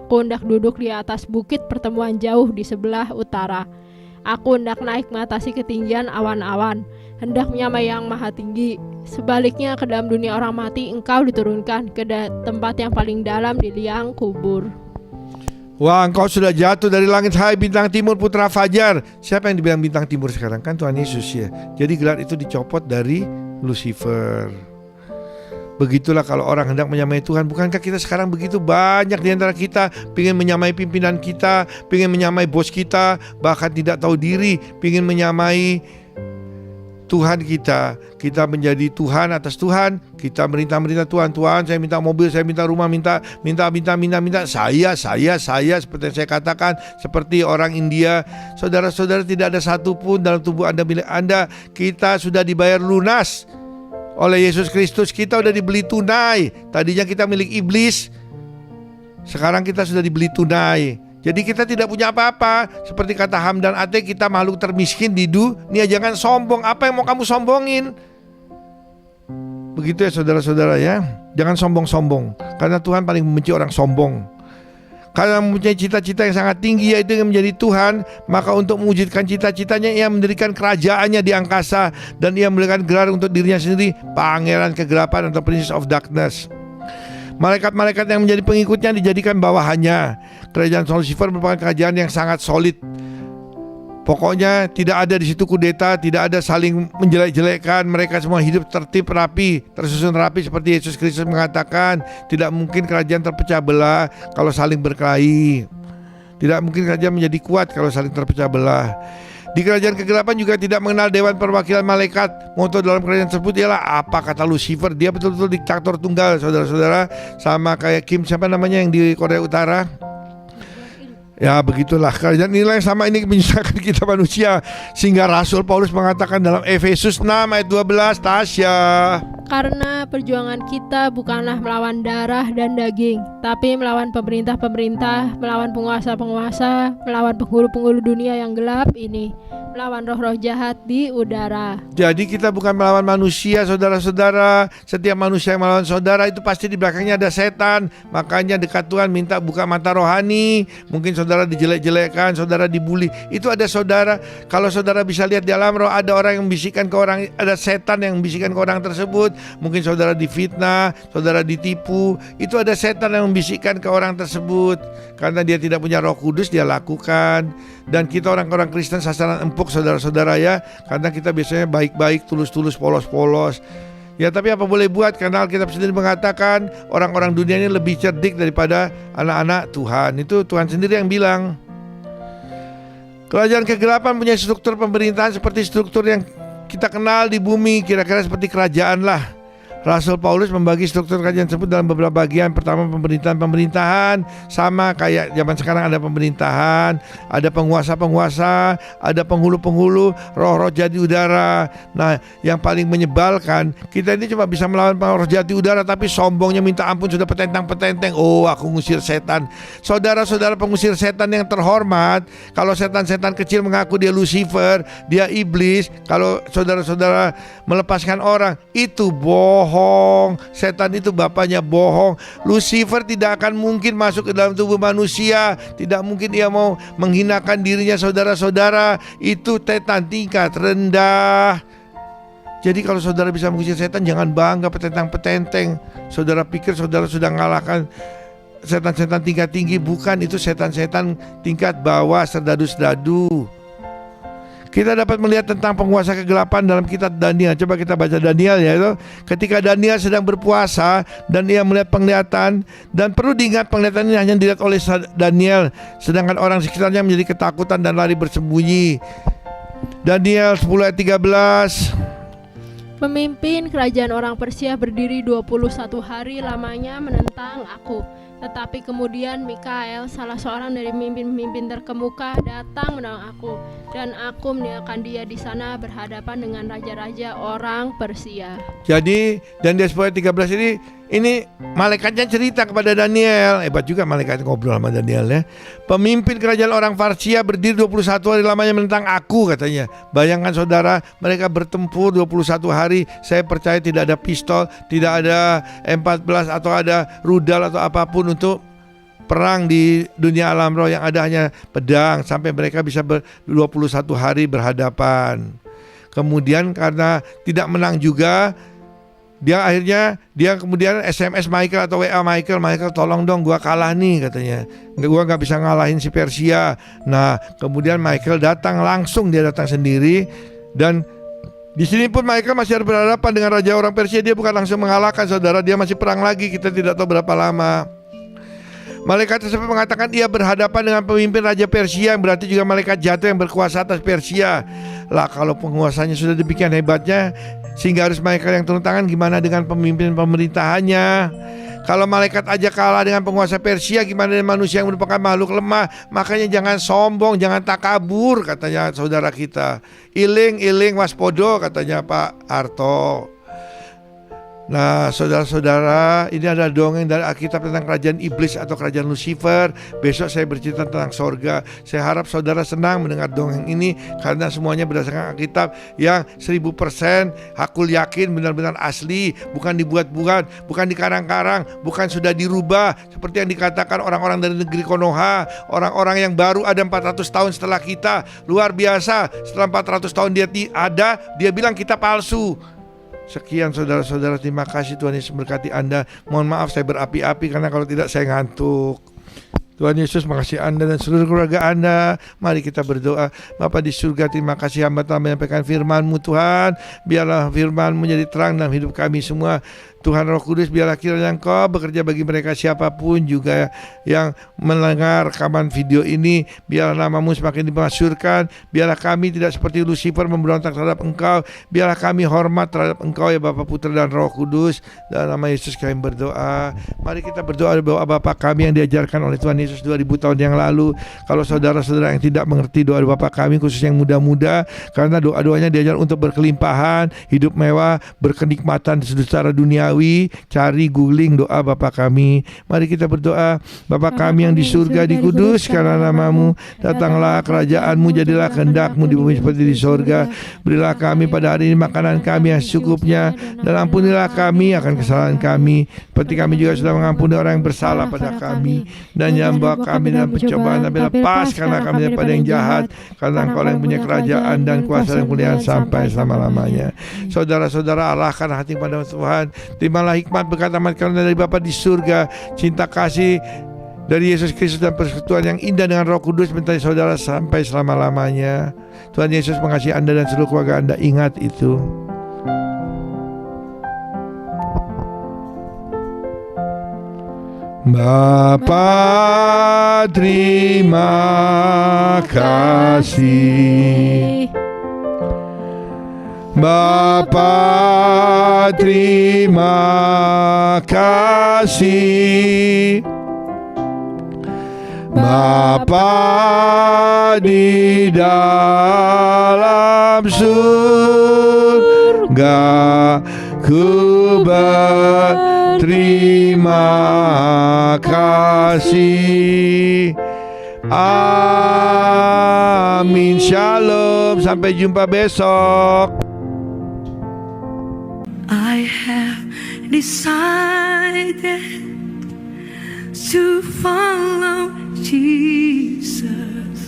Aku hendak duduk di atas bukit pertemuan jauh di sebelah utara. Aku hendak naik mengatasi ketinggian awan-awan, hendak menyamai yang maha tinggi. Sebaliknya ke dalam dunia orang mati engkau diturunkan ke tempat yang paling dalam di liang kubur. Wah, engkau sudah jatuh dari langit, hai bintang timur putra fajar. Siapa yang dibilang bintang timur sekarang? Kan Tuhan Yesus ya. Jadi gelar itu dicopot dari Lucifer. Begitulah kalau orang hendak menyamai Tuhan. Bukankah kita sekarang begitu banyak di antara kita pengen menyamai pimpinan kita, pengen menyamai bos kita, bahkan tidak tahu diri, pengen menyamai Tuhan kita. Kita menjadi Tuhan atas Tuhan. Kita merintah Tuhan. Tuhan, saya minta mobil, saya minta rumah, minta. Saya seperti yang saya katakan, seperti orang India. Saudara-saudara, tidak ada satupun dalam tubuh Anda milik Anda. Kita sudah dibayar lunas oleh Yesus Kristus. Kita sudah dibeli tunai. Tadinya kita milik iblis, sekarang kita sudah dibeli tunai. Jadi kita tidak punya apa-apa. Seperti kata Hamdan Ate, kita makhluk termiskin di dunia. Jangan sombong. Apa yang mau kamu sombongin? Begitu ya saudara-saudara ya. Jangan sombong-sombong, karena Tuhan paling membenci orang sombong. Karena mempunyai cita-cita yang sangat tinggi, yaitu yang menjadi Tuhan, maka untuk mewujudkan cita-citanya ia mendirikan kerajaannya di angkasa, dan ia memberikan gelar untuk dirinya sendiri, Pangeran Kegelapan atau Prince of Darkness. Malaikat-malaikat yang menjadi pengikutnya dijadikan bawahannya. Kerajaan Lucifer merupakan kerajaan yang sangat solid. Pokoknya tidak ada di situ kudeta, tidak ada saling menjelek-jelekkan. Mereka semua hidup tertib rapi, tersusun rapi seperti Yesus Kristus mengatakan. Tidak mungkin kerajaan terpecah belah kalau saling berkelahi. Tidak mungkin kerajaan menjadi kuat kalau saling terpecah belah. Di kerajaan kegelapan juga tidak mengenal dewan perwakilan malaikat. Moto dalam kerajaan tersebut ialah apa kata Lucifer. Dia betul-betul diktator tunggal, saudara-saudara. Sama kayak Kim, siapa namanya yang di Korea Utara? Ya begitulah, kerajaan inilah yang sama ini menyusahkan kita manusia. Sehingga Rasul Paulus mengatakan dalam Efesus 6 ayat 12, Tasya, karena perjuangan kita bukanlah melawan darah dan daging, tapi melawan pemerintah-pemerintah, melawan penguasa-penguasa, melawan penghulu-penghulu dunia yang gelap ini, melawan roh-roh jahat di udara. Jadi kita bukan melawan manusia, saudara-saudara. Setiap manusia yang melawan saudara itu pasti di belakangnya ada setan. Makanya dekat Tuhan minta buka mata rohani. Mungkin saudara dijelek-jelekkan, saudara dibully, itu ada saudara. Kalau saudara bisa lihat di alam roh, ada orang yang membisikkan ke orang, ada setan yang membisikkan ke orang tersebut. Mungkin saudara difitnah, saudara ditipu, itu ada setan yang membisikkan ke orang tersebut. Karena dia tidak punya Roh Kudus, dia lakukan. Dan kita orang-orang Kristen sasaran empuk, saudara-saudara ya. Karena kita biasanya baik-baik, tulus-tulus, polos-polos. Ya tapi apa boleh buat, karena Alkitab sendiri mengatakan orang-orang dunia ini lebih cerdik daripada anak-anak Tuhan. Itu Tuhan sendiri yang bilang. Kerajaan kegelapan punya struktur pemerintahan seperti struktur yang kita kenal di bumi, kira-kira seperti kerajaan lah. Rasul Paulus membagi struktur kerajaan tersebut dalam beberapa bagian. Pertama, pemerintahan, sama kayak zaman sekarang ada pemerintahan, ada penguasa-penguasa, ada penghulu-penghulu, roh-roh jati udara. Nah, yang paling menyebalkan, kita ini cuma bisa melawan roh jati udara, tapi sombongnya minta ampun, sudah petentang-petenteng. Oh, aku ngusir setan. Saudara-saudara pengusir setan yang terhormat, kalau setan-setan kecil mengaku dia Lucifer, dia iblis, kalau saudara-saudara melepaskan orang, itu bohong. Setan itu bapaknya bohong. Lucifer tidak akan mungkin masuk ke dalam tubuh manusia. Tidak mungkin dia mau menghinakan dirinya, saudara-saudara. Itu setan tingkat rendah. Jadi kalau saudara bisa mengusir setan, jangan bangga petentang-petenteng. Saudara pikir saudara sudah mengalahkan setan-setan tingkat tinggi. Bukan, itu setan-setan tingkat bawah, serdadu-serdadu. Kita dapat melihat tentang penguasa kegelapan dalam kitab Daniel. Coba kita baca Daniel ya itu. Ketika Daniel sedang berpuasa dan ia melihat penglihatan, dan perlu diingat penglihatan ini hanya dilihat oleh Daniel, sedangkan orang sekitarnya menjadi ketakutan dan lari bersembunyi. Daniel 10 ayat 13. Pemimpin kerajaan orang Persia berdiri 21 hari lamanya menentang aku. Tetapi kemudian Mikael, salah seorang dari pemimpin terkemuka, datang menolong aku, dan aku meninggalkan dia di sana berhadapan dengan raja-raja orang Persia. Jadi Daniel 10 ayat 13 ini malaikatnya cerita kepada Daniel. Hebat juga malaikat ngobrol sama Daniel ya. Pemimpin kerajaan orang Persia berdiri 21 hari lamanya menentang aku, katanya. Bayangkan saudara, mereka bertempur 21 hari. Saya percaya tidak ada pistol, tidak ada M14 atau ada rudal atau apapun untuk perang di dunia alam roh yang ada hanya pedang, sampai mereka bisa 21 hari berhadapan. Kemudian karena tidak menang juga, dia kemudian SMS Michael atau WA Michael, tolong dong gua kalah nih katanya. Gua nggak bisa ngalahin si Persia. Nah, kemudian Michael datang langsung, dia datang sendiri, dan di sini pun Michael masih berhadapan dengan raja orang Persia. Dia bukan langsung mengalahkan, saudara, dia masih perang lagi. Kita tidak tahu berapa lama. Malaikat tersebut mengatakan ia berhadapan dengan pemimpin Raja Persia, yang berarti juga malaikat jatuh yang berkuasa atas Persia. Lah, kalau penguasanya sudah demikian hebatnya sehingga harus Michael yang turun tangan, gimana dengan pemimpin pemerintahannya? Kalau malaikat aja kalah dengan penguasa Persia, gimana dengan manusia yang merupakan makhluk lemah? Makanya jangan sombong, jangan takabur, katanya saudara kita. Iling waspodo, katanya Pak Harto. Nah, saudara-saudara, ini adalah dongeng dari Alkitab tentang kerajaan iblis atau kerajaan Lucifer. Besok saya bercerita tentang sorga. Saya harap saudara senang mendengar dongeng ini, karena semuanya berdasarkan Alkitab yang 1000% aku yakin benar-benar asli, bukan dibuat-buat, bukan dikarang-karang, bukan sudah dirubah seperti yang dikatakan orang-orang dari negeri Konoha, orang-orang yang baru ada 400 tahun setelah kita. Luar biasa, setelah 400 tahun dia bilang kita palsu. Sekian saudara-saudara, terima kasih. Tuhan Yesus berkati Anda. Mohon maaf saya berapi-api, karena kalau tidak saya ngantuk. Tuhan Yesus mengasihi Anda dan seluruh keluarga Anda. Mari kita berdoa. Bapa di surga, terima kasih hamba telah menyampaikan firman-Mu Tuhan. Biarlah firman-Mu menjadi terang dalam hidup kami semua. Tuhan Roh Kudus, biarlah kiranya Engkau bekerja bagi mereka siapapun juga yang mendengar rekaman video ini. Biarlah nama-Mu semakin dimasyhurkan. Biarlah kami tidak seperti Lucifer memberontak terhadap Engkau. Biarlah kami hormat terhadap Engkau ya Bapa, Putra dan Roh Kudus. Dalam nama Yesus kami berdoa. Mari kita berdoa doa Bapa kami yang diajarkan oleh Tuhan Yesus 2000 tahun yang lalu. Kalau saudara-saudara yang tidak mengerti doa Bapa kami, khusus yang muda-muda, karena doa-doanya diajar untuk berkelimpahan, hidup mewah, berkenikmatan secara dunia, cari googling doa Bapa kami. Mari kita berdoa. Bapa kami yang di surga, dikuduskanlah nama-Mu, datanglah kerajaan-Mu, jadilah kehendak-Mu di bumi seperti di surga. Berilah kami pada hari ini makanan kami yang secukupnya, dan ampunilah kami akan kesalahan kami, seperti kami juga sudah mengampuni orang yang bersalah pada kami. Dan jangan bawa kami dalam pencobaan, tapi lepaskanlah kami daripada yang jahat, karena Engkau yang punya kerajaan dan kuasa dan kemuliaan sampai selama-lamanya. Saudara-saudara, arahkan hati pada Tuhan. Terimalah hikmat berkat amat karunia dari Bapa di surga, cinta kasih dari Yesus Kristus dan persekutuan yang indah dengan Roh Kudus menyertai saudara sampai selama-lamanya. Tuhan Yesus mengasihi Anda dan seluruh keluarga Anda. Ingat itu. Bapa, terima kasih. Bapa, terima kasih. Bapa di dalam surga, ku berterima kasih. Amin. Shalom. Sampai jumpa besok. I have decided to follow Jesus.